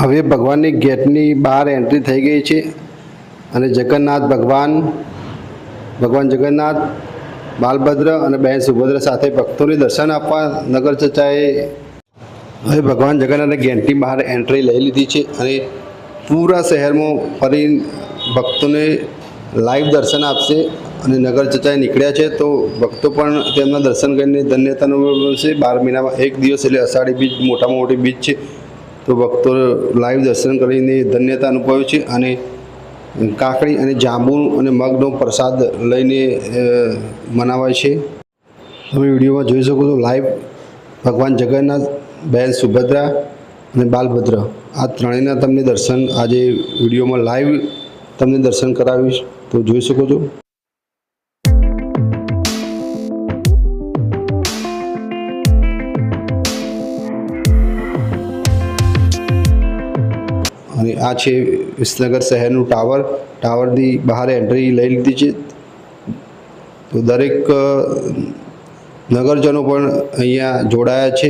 હવે ભગવાનની ગેટની બહાર એન્ટ્રી થઈ ગઈ છે અને જગન્નાથ ભગવાન જગન્નાથ, બાલભદ્ર અને બહેન સુભદ્રા સાથે ભક્તોને દર્શન આપવા નગર ચર્ચાએ હવે ભગવાન જગન્નાથની ગેટની બહાર એન્ટ્રી લઈ લીધી છે અને પૂરા શહેરમાં ફરી ભક્તોને લાઈવ દર્શન આપશે અને નગર ચર્ચાએ નીકળ્યા છે તો ભક્તો પણ તેમના દર્શન કરીને ધન્યતા અનુભવશે। 12 મહિનામાં એક દિવસ એટલે અષાઢી બીજ મોટામાં મોટી બીજ છે તો ભક્તો લાઈવ દર્શન કરીને ધન્યતા અનુભવે છે અને કાકડી અને જાંબુ અને મગનો પ્રસાદ લઈને મનાવાય છે। તમે વિડીયોમાં જોઈ શકો છો લાઈવ ભગવાન જગન્નાથ, બહેન સુભદ્રા અને બાલભદ્ર આ ત્રણેયના તમને દર્શન આજે વિડીયોમાં લાઈવ તમને દર્શન કરાવીશ તો જોઈ શકો છો। અને આ છે વિસનગર શહેરનું ટાવરની બહાર એન્ટ્રી લઈ લીધી છે તો દરેક નગરજનો પણ અહીંયા જોડાયા છે।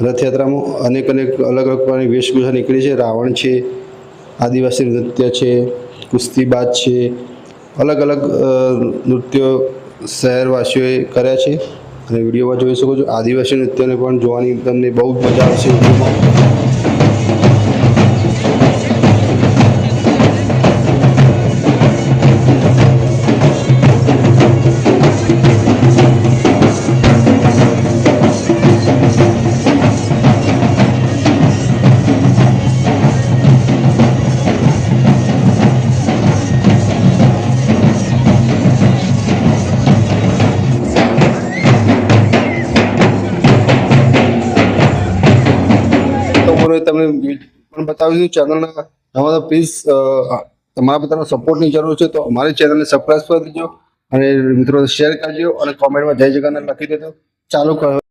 રથયાત્રામાં અનેક અલગ અલગ પ્રકારની વેશભૂષા નીકળી છે। રાવણ છે, આદિવાસી નૃત્ય છે, કુસ્તીબાજ છે, અલગ અલગ નૃત્યો શહેરવાસીઓએ કર્યા છે અને વિડીયોમાં જોઈ શકો છો। આદિવાસી નૃત્યને પણ જોવાની તમને બહુ જ મજા આવશે વિડીયોમાં। તમને પણ બતાવી દઉં ચેનલના નવા તો પ્લીઝ તમારા બધાનો સપોર્ટની જરૂર છે તો અમારી ચેનલને સબસ્ક્રાઈબ કરી દેજો અને મિત્રો શેર કરજો અને કોમેન્ટમાં જય જગન્નાથ લખી દેજો। ચાલુ કરો।